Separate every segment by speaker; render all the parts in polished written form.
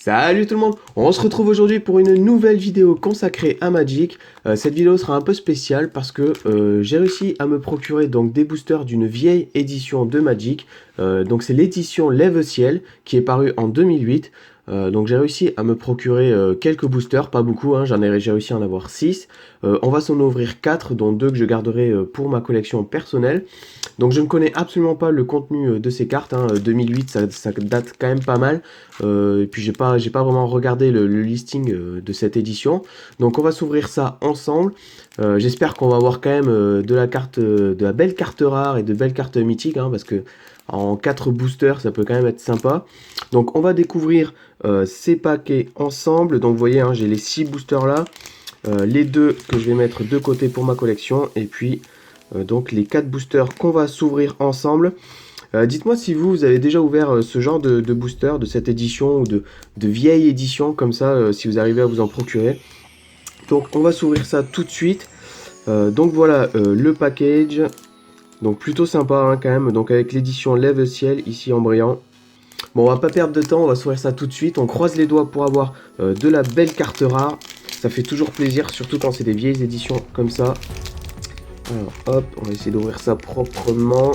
Speaker 1: Salut tout le monde, on se retrouve aujourd'hui pour une nouvelle vidéo consacrée à Magic. Cette vidéo sera un peu spéciale parce que j'ai réussi à me procurer donc des boosters d'une vieille édition de Magic. Donc c'est l'édition Lève-Ciel qui est parue en 2008. Donc j'ai réussi à me procurer quelques boosters, pas beaucoup, hein, j'ai réussi à en avoir 6. On va s'en ouvrir 4, dont 2 que je garderai pour ma collection personnelle. Donc je ne connais absolument pas le contenu de ces cartes, hein. 2008 ça date quand même pas mal. Et puis j'ai pas vraiment regardé le listing de cette édition. Donc on va s'ouvrir ça ensemble. J'espère qu'on va avoir quand même de la belle carte rare et de belles cartes mythiques, hein, parce que en 4 boosters ça peut quand même être sympa. Donc on va découvrir ces paquets ensemble. Donc vous voyez, hein, j'ai les 6 boosters là. Les 2 que je vais mettre de côté pour ma collection. Et puis donc les 4 boosters qu'on va s'ouvrir ensemble. Dites-moi si vous avez déjà ouvert ce genre de booster, de cette édition ou de vieille édition comme ça, si vous arrivez à vous en procurer. Donc on va s'ouvrir ça tout de suite. Donc voilà le package. Donc plutôt sympa, hein, quand même. Donc avec l'édition Lève-Ciel ici en brillant. Bon, on va pas perdre de temps, on va s'ouvrir ça tout de suite. On croise les doigts pour avoir de la belle carte rare. Ça fait toujours plaisir, surtout quand c'est des vieilles éditions comme ça. Alors hop, on va essayer d'ouvrir ça proprement.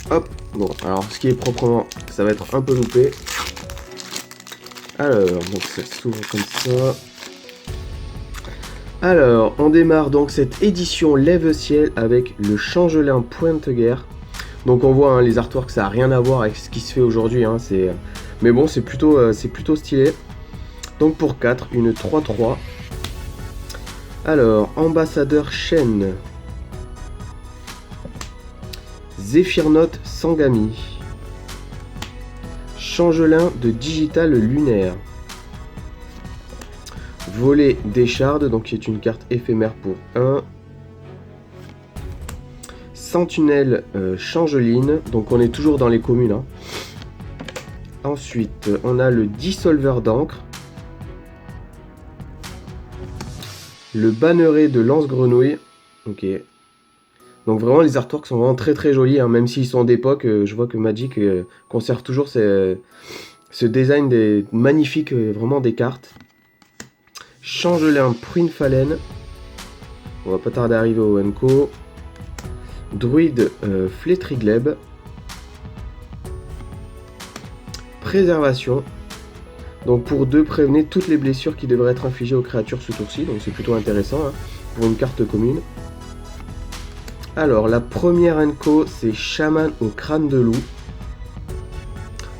Speaker 1: Hop, bon, alors ce qui est proprement, ça va être un peu loupé. Alors, donc ça s'ouvre comme ça. Alors, on démarre donc cette édition Lève-Ciel avec le Changelin Pointe-Guerre. Donc on voit, hein, les artworks, ça n'a rien à voir avec ce qui se fait aujourd'hui, hein, mais bon, c'est plutôt stylé. Donc pour 4, une 3-3. Alors, Ambassadeur Shen. Zéphirnote Sangami. Changelin de Digital Lunaire. Volet d'Écharde, donc qui est une carte éphémère pour 1. Sentinelle Changeline, donc on est toujours dans les communes, hein. Ensuite, on a le Dissolveur d'encre. Le Banneret de Lance-Grenouille. Ok. Donc vraiment les artworks sont vraiment très jolis, hein, même s'ils sont d'époque. Je vois que Magic conserve toujours ce design magnifique, vraiment des cartes. Changelin Pruinefalen. On va pas tarder à arriver au Enco. Druide Flétrigleb. Préservation. Donc pour 2, prévenez toutes les blessures qui devraient être infligées aux créatures ce tour-ci. Donc c'est plutôt intéressant, hein, pour une carte commune. Alors, la première Enco, c'est Chaman au crâne de loup.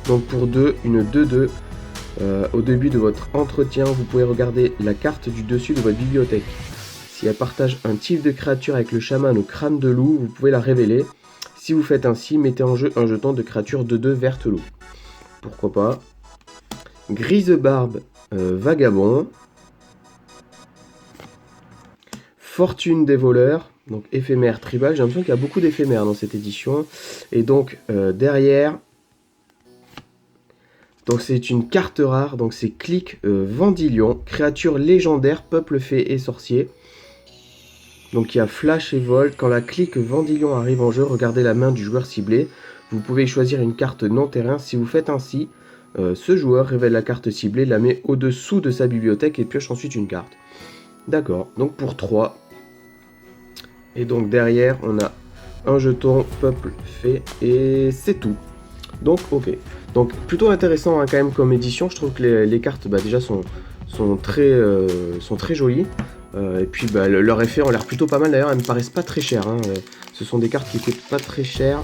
Speaker 1: Donc pour 2, une 2-2. Au début de votre entretien, vous pouvez regarder la carte du dessus de votre bibliothèque. Si elle partage un type de créature avec le chaman au crâne de loup, vous pouvez la révéler. Si vous faites ainsi, mettez en jeu un jeton de créature 2-2 verte loup. Pourquoi pas. Grisebarbe Vagabond. Fortune des voleurs. Donc éphémère tribal, j'ai l'impression qu'il y a beaucoup d'éphémères dans cette édition. Et donc derrière, donc c'est une carte rare, donc c'est Clique Vendilion, créature légendaire, peuple fée et sorcier. Donc il y a Flash et Volt. Quand la Clique Vendilion arrive en jeu, regardez la main du joueur ciblé. Vous pouvez choisir une carte non terrain. Si vous faites ainsi, ce joueur révèle la carte ciblée, la met au-dessous de sa bibliothèque et pioche ensuite une carte. D'accord, donc pour 3. Et donc derrière, on a un jeton peuple fée et c'est tout. Donc ok. Donc plutôt intéressant, hein, quand même comme édition. Je trouve que les cartes déjà sont très jolies. Et puis leurs effets ont l'air plutôt pas mal. D'ailleurs, elles me paraissent pas très chères, hein. Ce sont des cartes qui coûtent pas très cher.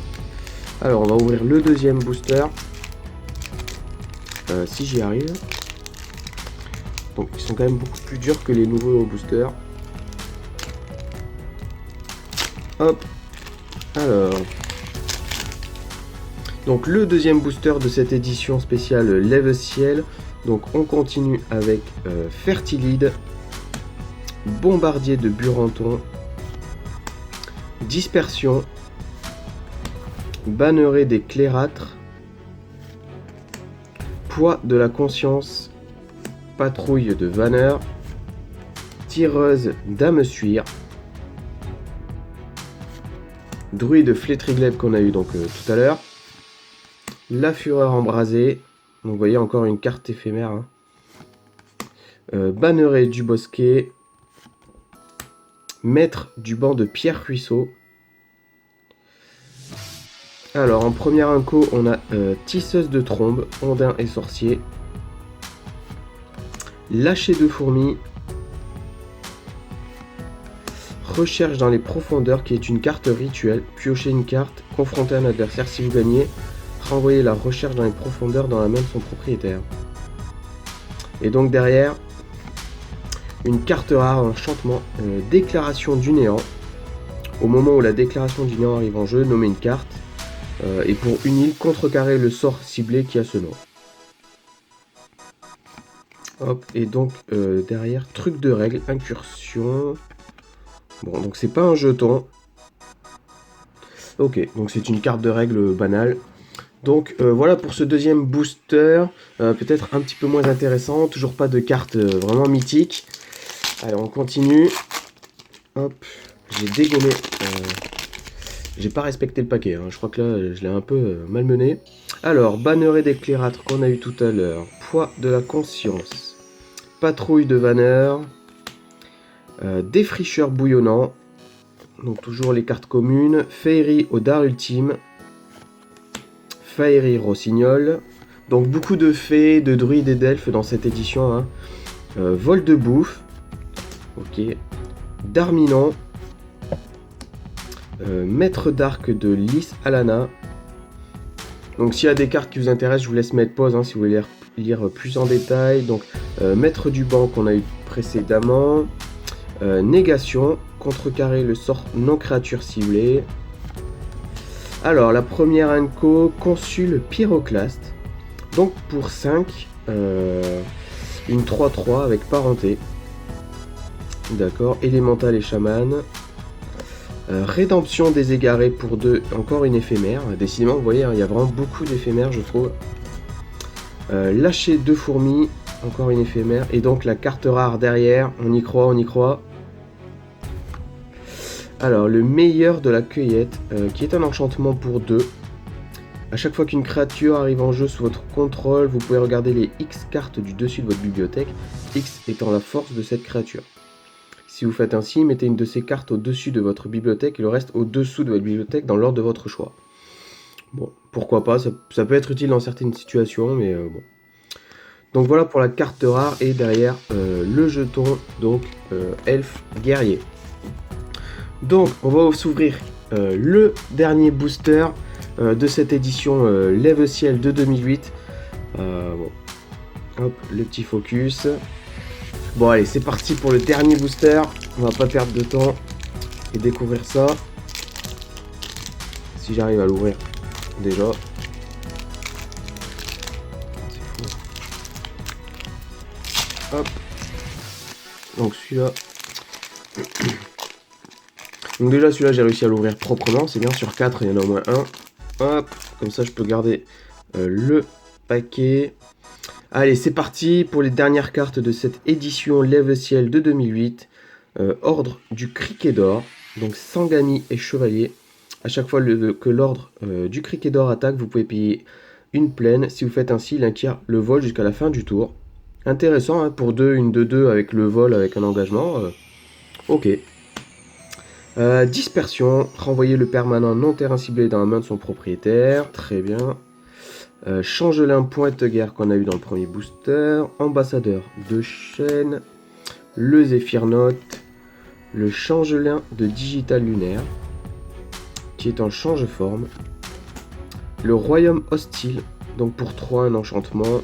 Speaker 1: Alors on va ouvrir le deuxième booster. Si j'y arrive. Donc ils sont quand même beaucoup plus durs que les nouveaux boosters. Hop, alors, donc le deuxième booster de cette édition spéciale Lève-Ciel. Donc on continue avec Fertilide, Bombardier de Buranton, Dispersion, Banneret des Clairâtres, Poids de la Conscience, Patrouille de Vanneur, Tireuse d'Amesuire, Druide Flétrigleb qu'on a eu donc tout à l'heure, la fureur embrasée. Donc vous voyez encore une carte éphémère. Hein. Banneret du Bosquet. Maître du banc de Pierre Ruisseau. Alors en première inco, on a Tisseuse de Trombe, Ondin et Sorcier. Lâcher de fourmis. Recherche dans les profondeurs, qui est une carte rituelle. Piochez une carte, confrontez un adversaire. Si vous gagnez, renvoyez la recherche dans les profondeurs dans la main de son propriétaire. Et donc derrière, une carte rare, enchantement, déclaration du néant. Au moment où la déclaration du néant arrive en jeu, nommez une carte. Et pour une île, contrecarrez le sort ciblé qui a ce nom. Hop, et donc derrière, truc de règle, incursion. Bon, donc c'est pas un jeton. Ok, donc c'est une carte de règle banale. Donc voilà pour ce deuxième booster, peut-être un petit peu moins intéressant, toujours pas de carte vraiment mythique. Allez, on continue. Hop, j'ai dégommé. J'ai pas respecté le paquet, hein. Je crois que là je l'ai un peu malmené. Alors, banneret d'éclairâtre qu'on a eu tout à l'heure, poids de la conscience, patrouille de vanneur, défricheur bouillonnant, donc toujours les cartes communes, féerie au dard ultime, Faerie Rossignol, donc beaucoup de fées, de druides et d'elfes dans cette édition. Hein. Vol de bouffe, ok, Darminan, maître d'arc de Lys Alana. Donc s'il y a des cartes qui vous intéressent, je vous laisse mettre pause hein, si vous voulez lire plus en détail. Donc maître du banc qu'on a eu précédemment, négation, contrecarrer le sort non créature ciblée. Alors, la première inco, consul pyroclaste. Donc, pour 5, une 3-3 avec parenté. D'accord, élémental et chaman. Rédemption des égarés pour 2, encore une éphémère. Décidément, vous voyez, hein, il y a vraiment beaucoup d'éphémères, je trouve. Lâcher 2 fourmis, encore une éphémère. Et donc, la carte rare derrière, on y croit, on y croit. Alors, le meilleur de la cueillette, qui est un enchantement pour 2. À chaque fois qu'une créature arrive en jeu sous votre contrôle, vous pouvez regarder les X cartes du dessus de votre bibliothèque, X étant la force de cette créature. Si vous faites ainsi, mettez une de ces cartes au-dessus de votre bibliothèque et le reste au-dessous de votre bibliothèque dans l'ordre de votre choix. Bon, pourquoi pas, ça peut être utile dans certaines situations, mais bon. Donc voilà pour la carte rare et derrière le jeton, donc elfe guerrier. Donc, on va s'ouvrir le dernier booster de cette édition Lève Ciel de 2008. Bon. Hop, le petit focus. Bon, allez, c'est parti pour le dernier booster. On va pas perdre de temps et découvrir ça. Si j'arrive à l'ouvrir déjà. C'est fou. Hop. Donc celui-là. Donc déjà celui-là j'ai réussi à l'ouvrir proprement, c'est bien, sur 4 il y en a au moins un. Hop, comme ça je peux garder le paquet. Allez, c'est parti pour les dernières cartes de cette édition Lève Ciel de 2008. Ordre du Criquet d'Or, donc Sangami et Chevalier. À chaque fois que l'ordre du Criquet d'Or attaque, vous pouvez payer une plaine. Si vous faites ainsi, il acquiert le vol jusqu'à la fin du tour. Intéressant, hein, pour 2, une 2-2 avec le vol, avec un engagement. Ok. Dispersion, renvoyer le permanent non terrain ciblé dans la main de son propriétaire, très bien. Changelin pointe-guerre qu'on a eu dans le premier booster, ambassadeur de chêne, le Zéphirnote, le changelin de digital lunaire, qui est en change-forme, le royaume hostile, donc pour 3 un enchantement,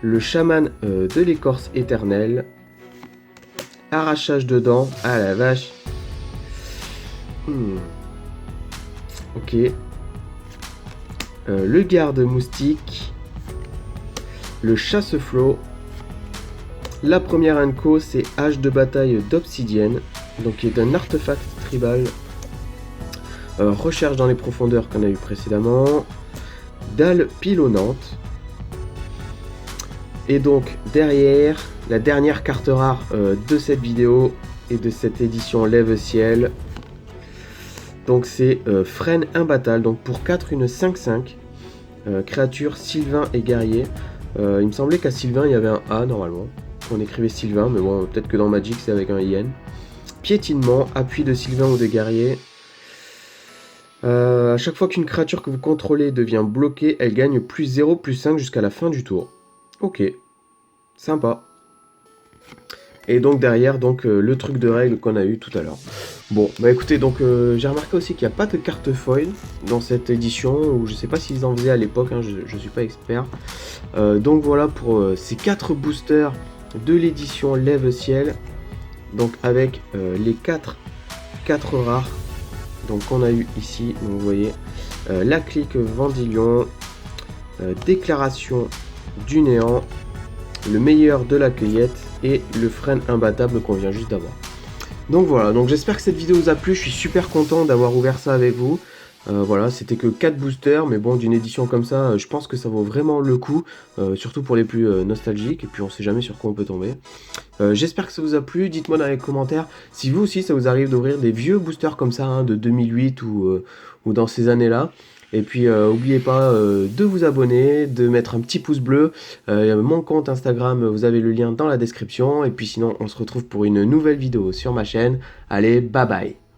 Speaker 1: le chaman de l'écorce éternelle, arrachage de dents, ah la vache. Ok. Le garde moustique, le chasse-flot. La première inco, c'est hache de bataille d'obsidienne, donc qui est un artefact tribal. Recherche dans les profondeurs qu'on a eu précédemment. Dalle pilonnante. Et donc derrière, la dernière carte rare de cette vidéo et de cette édition Lève Ciel. Donc c'est Frêne imbattable, donc pour 4 une 5-5. Créature Sylvain et guerrier. Il me semblait qu'à Sylvain il y avait un A normalement. On écrivait Sylvain, mais bon, peut-être que dans Magic c'est avec un IN. Piétinement, appui de Sylvain ou de guerrier. À chaque fois qu'une créature que vous contrôlez devient bloquée, elle gagne plus 0, plus 5 jusqu'à la fin du tour. Ok, sympa. Et donc derrière, donc, le truc de règle qu'on a eu tout à l'heure. Bon, bah écoutez, donc j'ai remarqué aussi qu'il n'y a pas de carte foil dans cette édition, ou je sais pas s'ils en faisaient à l'époque, hein, je suis pas expert. Donc voilà pour ces 4 boosters de l'édition Lève-Ciel. Donc avec les 4 rares donc qu'on a eu ici, donc vous voyez la clique Vendilion, déclaration du néant, le meilleur de la cueillette et le frêne imbattable qu'on vient juste d'avoir. Donc voilà, donc j'espère que cette vidéo vous a plu, je suis super content d'avoir ouvert ça avec vous. Voilà, c'était que 4 boosters, mais bon, d'une édition comme ça, je pense que ça vaut vraiment le coup, surtout pour les plus nostalgiques, et puis on sait jamais sur quoi on peut tomber. J'espère que ça vous a plu, dites-moi dans les commentaires si vous aussi ça vous arrive d'ouvrir des vieux boosters comme ça, hein, de 2008 ou dans ces années-là. Et puis n'oubliez pas de vous abonner, de mettre un petit pouce bleu. Mon compte Instagram, vous avez le lien dans la description. Et puis sinon, on se retrouve pour une nouvelle vidéo sur ma chaîne. Allez, bye bye!